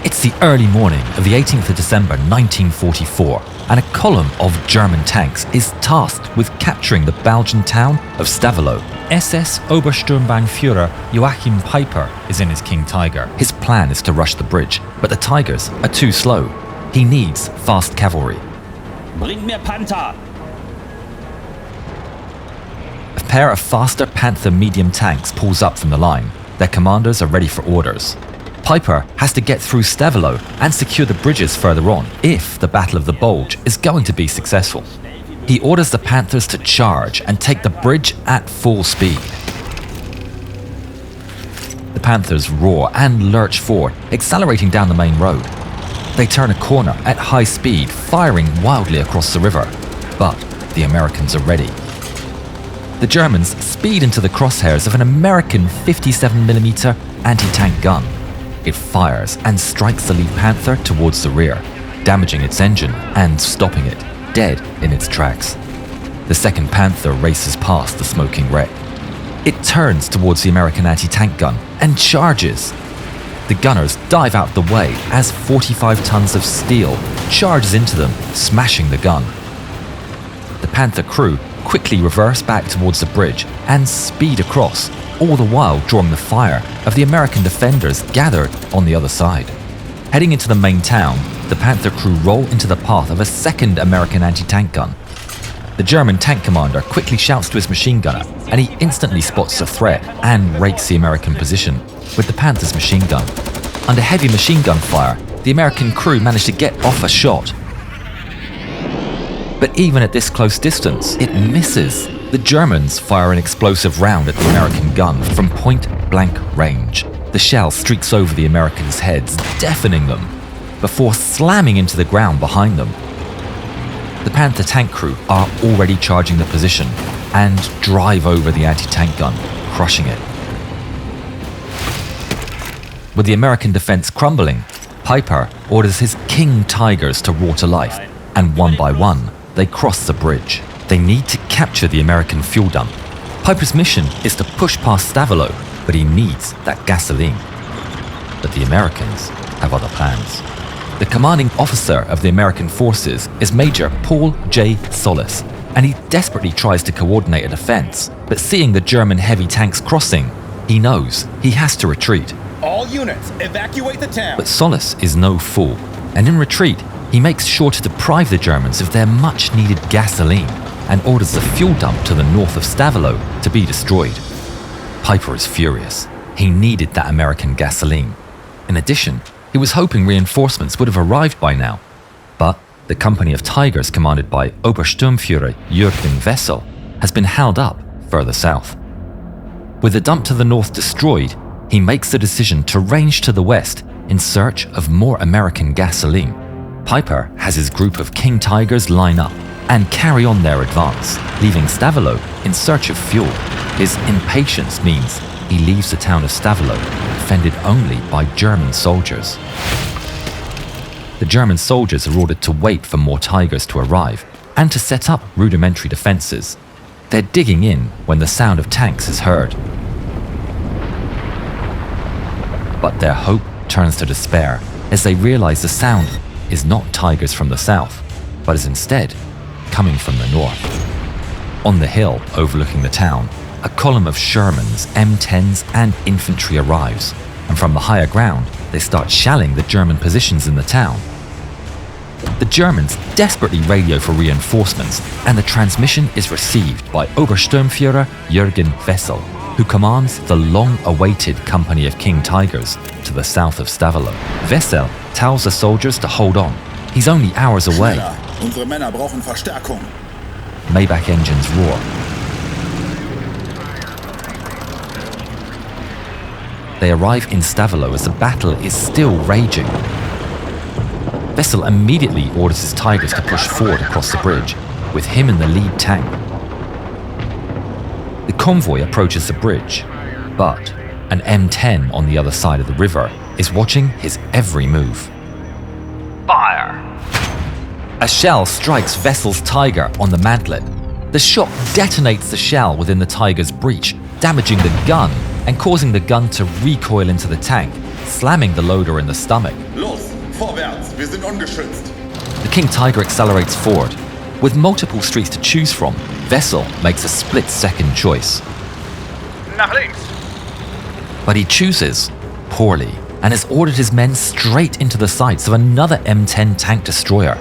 It's the early morning of the 18th of December 1944, and a column of German tanks is tasked with capturing the Belgian town of Stavelot. SS Obersturmbannführer Joachim Peiper is in his King Tiger. His plan is to rush the bridge, but the Tigers are too slow. He needs fast cavalry. Bring mir Panther! A pair of faster Panther medium tanks pulls up from the line. Their commanders are ready for orders. Peiper has to get through Stavelot and secure the bridges further on if the Battle of the Bulge is going to be successful. He orders the Panthers to charge and take the bridge at full speed. The Panthers roar and lurch forward, accelerating down the main road. They turn a corner at high speed, firing wildly across the river. But the Americans are ready. The Germans speed into the crosshairs of an American 57mm anti-tank gun. It fires and strikes the lead Panther towards the rear, damaging its engine and stopping it, dead in its tracks. The second Panther races past the smoking wreck. It turns towards the American anti-tank gun and charges. The gunners dive out the way as 45 tons of steel charges into them, smashing the gun. The Panther crew quickly reverse back towards the bridge and speed across, all the while drawing the fire of the American defenders gathered on the other side. Heading into the main town, the Panther crew roll into the path of a second American anti-tank gun. The German tank commander quickly shouts to his machine gunner, and he instantly spots the threat and rakes the American position with the Panther's machine gun. Under heavy machine gun fire, the American crew managed to get off a shot. But even at this close distance, it misses. The Germans fire an explosive round at the American gun from point-blank range. The shell streaks over the Americans' heads, deafening them, before slamming into the ground behind them. The Panther tank crew are already charging the position and drive over the anti-tank gun, crushing it. With the American defense crumbling, Peiper orders his King Tigers to roar to life, and one by one, they cross the bridge. They need to capture the American fuel dump. Peiper's mission is to push past Stavelot, but he needs that gasoline. But the Americans have other plans. The commanding officer of the American forces is Major Paul J. Solis, and he desperately tries to coordinate a defense, but seeing the German heavy tanks crossing, he knows he has to retreat. All units, evacuate the town! But Solis is no fool, and in retreat, he makes sure to deprive the Germans of their much-needed gasoline and orders the fuel dump to the north of Stavelot to be destroyed. Peiper is furious. He needed that American gasoline. In addition, he was hoping reinforcements would have arrived by now. But the company of Tigers commanded by Obersturmführer Jürgen Wessel has been held up further south. With the dump to the north destroyed, he makes the decision to range to the west in search of more American gasoline. Peiper has his group of King Tigers line up and carry on their advance, leaving Stavelot in search of fuel. His impatience means he leaves the town of Stavelot defended only by German soldiers. The German soldiers are ordered to wait for more Tigers to arrive and to set up rudimentary defenses. They're digging in when the sound of tanks is heard. But their hope turns to despair as they realize the sound is not Tigers from the south, but is instead coming from the north. On the hill overlooking the town, a column of Shermans, M10s and infantry arrives, and from the higher ground, they start shelling the German positions in the town. The Germans desperately radio for reinforcements, and the transmission is received by Obersturmführer Jürgen Wessel, who commands the long-awaited company of King Tigers to the south of Stavelot. Wessel tells the soldiers to hold on. He's only hours away. Unsere Männer brauchen Verstärkung. Maybach engines roar. They arrive in Stavelot as the battle is still raging. Wessel immediately orders his Tigers to push forward across the bridge, with him in the lead tank. The convoy approaches the bridge, but an M10 on the other side of the river is watching his every move. Fire! A shell strikes Wessel's Tiger on the mantlet. The shot detonates the shell within the Tiger's breech, damaging the gun and causing the gun to recoil into the tank, slamming the loader in the stomach. Los, vorwärts, wir sind ungeschützt. The King Tiger accelerates forward. With multiple streets to choose from, Wessel makes a split-second choice. Nach links. But he chooses poorly and has ordered his men straight into the sights of another M10 tank destroyer.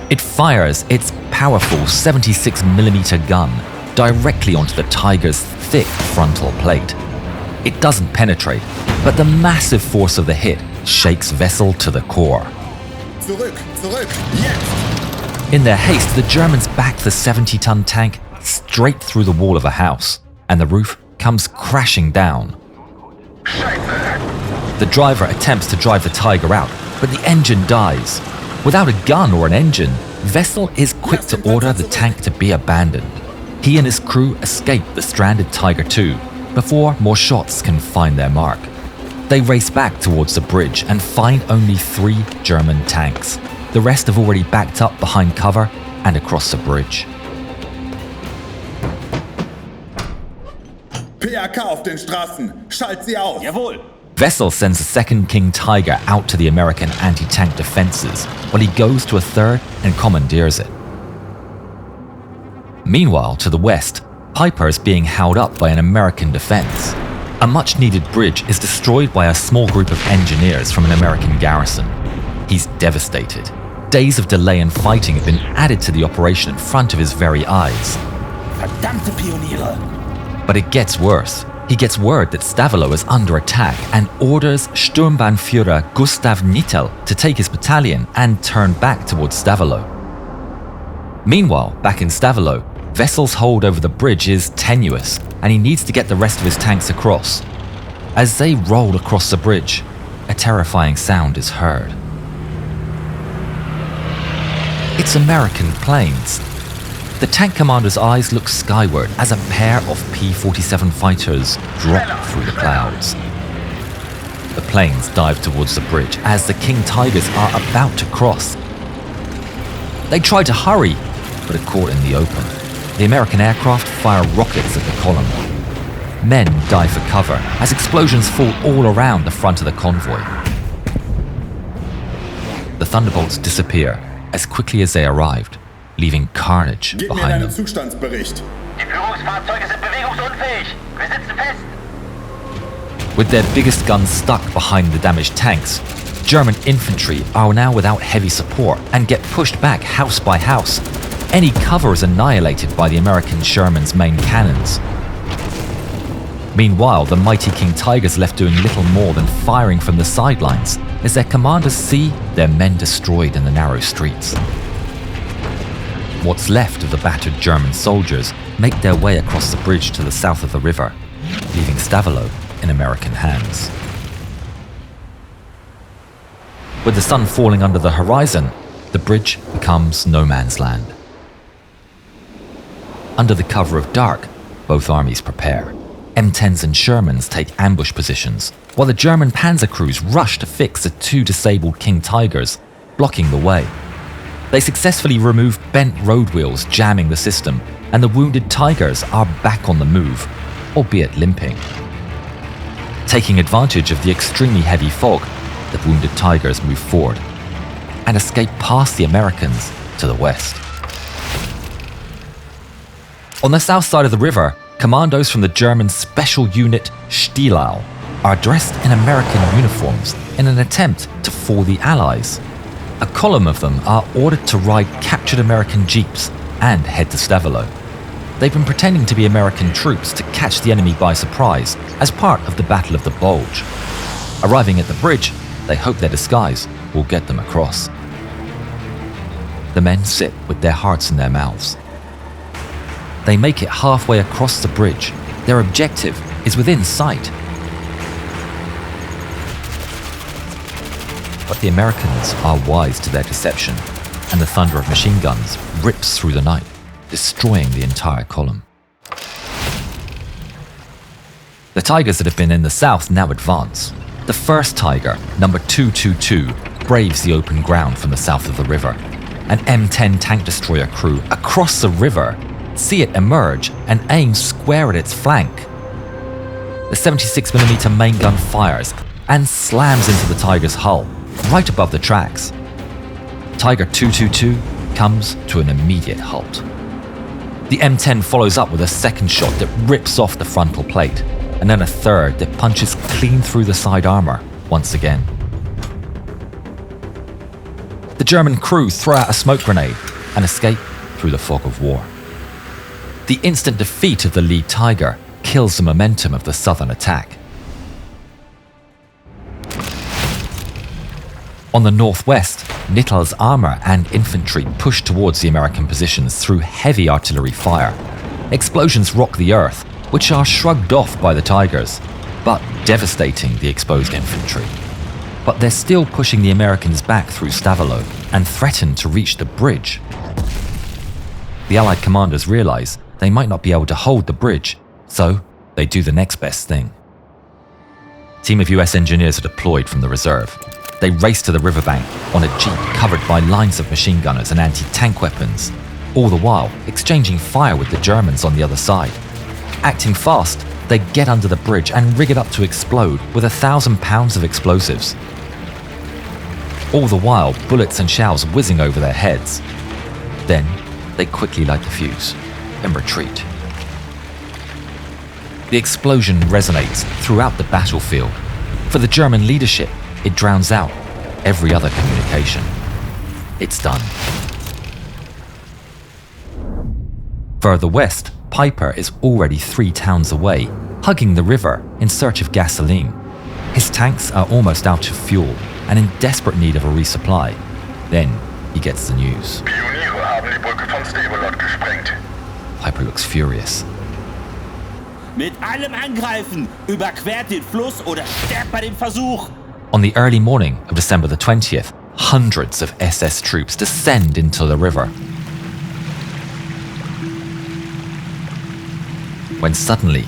It fires its powerful 76mm gun directly onto the Tiger's thick frontal plate. It doesn't penetrate, but the massive force of the hit shakes Wessel to the core. Zurück, zurück, jetzt! In their haste, the Germans back the 70-ton tank straight through the wall of a house, and the roof comes crashing down. The driver attempts to drive the Tiger out, but the engine dies. Without a gun or an engine, Wessel is quick to order the tank to be abandoned. He and his crew escape the stranded Tiger II before more shots can find their mark. They race back towards the bridge and find only 3 German tanks. The rest have already backed up behind cover and across the bridge. PAK auf den Straßen, schalt sie aus! Jawohl. Wessel sends a second King Tiger out to the American anti-tank defenses, while he goes to a third and commandeers it. Meanwhile, to the west, Peiper is being held up by an American defense. A much-needed bridge is destroyed by a small group of engineers from an American garrison. He's devastated. Days of delay and fighting have been added to the operation in front of his very eyes. Verdammte Pioniere. But it gets worse. He gets word that Stavelot is under attack and orders Sturmbannführer Gustav Knittel to take his battalion and turn back towards Stavelot. Meanwhile, back in Stavelot, Wessel's hold over the bridge is tenuous, and he needs to get the rest of his tanks across. As they roll across the bridge, a terrifying sound is heard. It's American planes. The tank commander's eyes look skyward as a pair of P-47 fighters drop through the clouds. The planes dive towards the bridge as the King Tigers are about to cross. They try to hurry, but are caught in the open. The American aircraft fire rockets at the column. Men dive for cover as explosions fall all around the front of the convoy. The Thunderbolts disappear as quickly as they arrived, leaving carnage Gib mir behind deinen them. Zustandsbericht. Die Führungsfahrzeuge sind bewegungsunfähig. Wir sitzen fest. With their biggest guns stuck behind the damaged tanks, German infantry are now without heavy support and get pushed back house by house. Any cover is annihilated by the American Sherman's main cannons. Meanwhile, the mighty King Tigers left doing little more than firing from the sidelines as their commanders see their men destroyed in the narrow streets. What's left of the battered German soldiers make their way across the bridge to the south of the river, leaving Stavelot in American hands. With the sun falling under the horizon, the bridge becomes no man's land. Under the cover of dark, both armies prepare. M10s and Shermans take ambush positions, while the German panzer crews rush to fix the 2 disabled King Tigers, blocking the way. They successfully remove bent road wheels jamming the system, and the wounded Tigers are back on the move, albeit limping. Taking advantage of the extremely heavy fog, the wounded Tigers move forward and escape past the Americans to the west. On the south side of the river, commandos from the German special unit Stielau are dressed in American uniforms in an attempt to fool the Allies. A column of them are ordered to ride captured American jeeps and head to Stavelot. They've been pretending to be American troops to catch the enemy by surprise as part of the Battle of the Bulge. Arriving at the bridge, they hope their disguise will get them across. The men sit with their hearts in their mouths. They make it halfway across the bridge. Their objective is within sight. But the Americans are wise to their deception, and the thunder of machine guns rips through the night, destroying the entire column. The Tigers that have been in the south now advance. The first Tiger, number 222, braves the open ground from the south of the river. An M10 tank destroyer crew across the river see it emerge and aim square at its flank. The 76mm main gun fires, and slams into the Tiger's hull, right above the tracks. Tiger 222 comes to an immediate halt. The M10 follows up with a second shot that rips off the frontal plate, and then a third that punches clean through the side armour once again. The German crew throw out a smoke grenade and escape through the fog of war. The instant defeat of the lead Tiger kills the momentum of the southern attack. On the northwest, Knittel's armour and infantry push towards the American positions through heavy artillery fire. Explosions rock the earth, which are shrugged off by the Tigers, but devastating the exposed infantry. But they're still pushing the Americans back through Stavelot and threaten to reach the bridge. The Allied commanders realise they might not be able to hold the bridge, so they do the next best thing. A team of US engineers are deployed from the reserve. They race to the riverbank on a jeep covered by lines of machine gunners and anti-tank weapons, all the while exchanging fire with the Germans on the other side. Acting fast, they get under the bridge and rig it up to explode with 1,000 pounds of explosives. All the while, bullets and shells whizzing over their heads. Then, they quickly light the fuse and retreat. The explosion resonates throughout the battlefield. For the German leadership, it drowns out every other communication. It's done. Further west, Peiper is already 3 towns away, hugging the river in search of gasoline. His tanks are almost out of fuel and in desperate need of a resupply. Then he gets the news. Pioniere haben die Brücke von Stavelot gesprengt. Peiper looks furious. Mit allem angreifen! Überquert den Fluss oder sterbt bei dem Versuch! On the early morning of December the 20th, hundreds of SS troops descend into the river. When suddenly,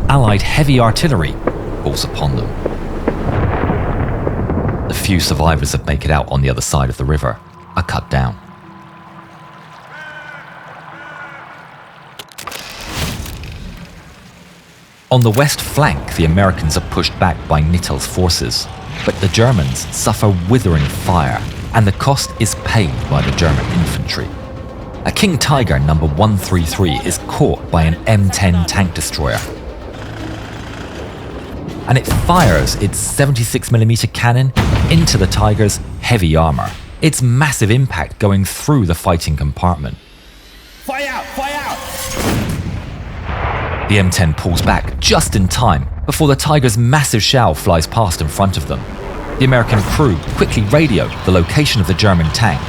Allied heavy artillery falls upon them. The few survivors that make it out on the other side of the river are cut down. On the west flank, the Americans are pushed back by Knittel's forces, but the Germans suffer withering fire, and the cost is paid by the German infantry. A King Tiger No. 133 is caught by an M10 tank destroyer, and it fires its 76mm cannon into the Tiger's heavy armour, its massive impact going through the fighting compartment. Feuer! Feuer! The M10 pulls back just in time before the Tiger's massive shell flies past in front of them. The American crew quickly radio the location of the German tank.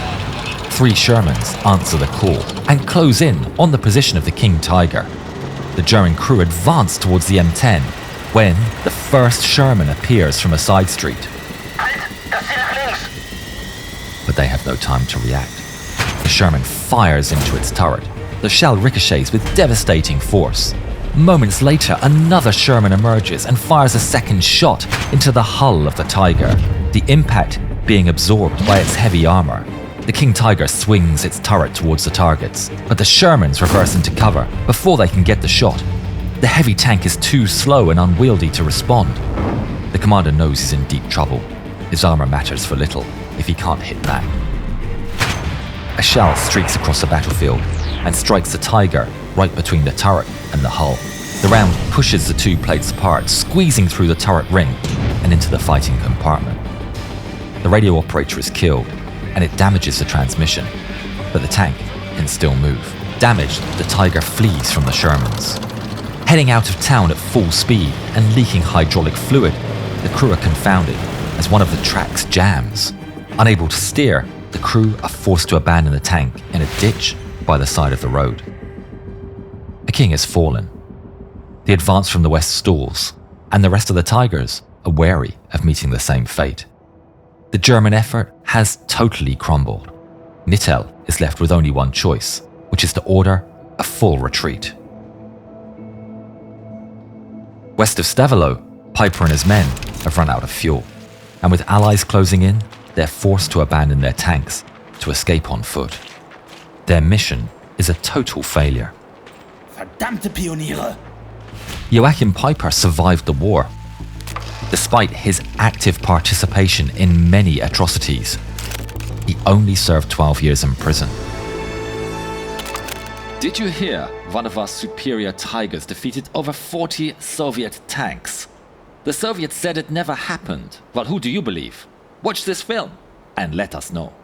3 Shermans answer the call and close in on the position of the King Tiger. The German crew advance towards the M10 when the first Sherman appears from a side street. Halt! Das Ziel nach links! But they have no time to react. The Sherman fires into its turret. The shell ricochets with devastating force. Moments later, another Sherman emerges and fires a second shot into the hull of the Tiger, the impact being absorbed by its heavy armour. The King Tiger swings its turret towards the targets, but the Shermans reverse into cover before they can get the shot. The heavy tank is too slow and unwieldy to respond. The commander knows he's in deep trouble. His armour matters for little if he can't hit back. A shell streaks across the battlefield and strikes the Tiger right between the turret and the hull. The round pushes the 2 plates apart, squeezing through the turret ring and into the fighting compartment. The radio operator is killed, and it damages the transmission, but the tank can still move. Damaged, the Tiger flees from the Shermans. Heading out of town at full speed and leaking hydraulic fluid, the crew are confounded as one of the tracks jams. Unable to steer, the crew are forced to abandon the tank in a ditch by the side of the road. The king has fallen. The advance from the west stalls, and the rest of the Tigers are wary of meeting the same fate. The German effort has totally crumbled. Knittel is left with only one choice, which is to order a full retreat. West of Stavelot, Peiper and his men have run out of fuel, and with allies closing in, they're forced to abandon their tanks to escape on foot. Their mission is a total failure. Verdammte Pioniere! Joachim Peiper survived the war, despite his active participation in many atrocities. He only served 12 years in prison. Did you hear one of our superior Tigers defeated over 40 Soviet tanks? The Soviets said it never happened. Well, who do you believe? Watch this film and let us know.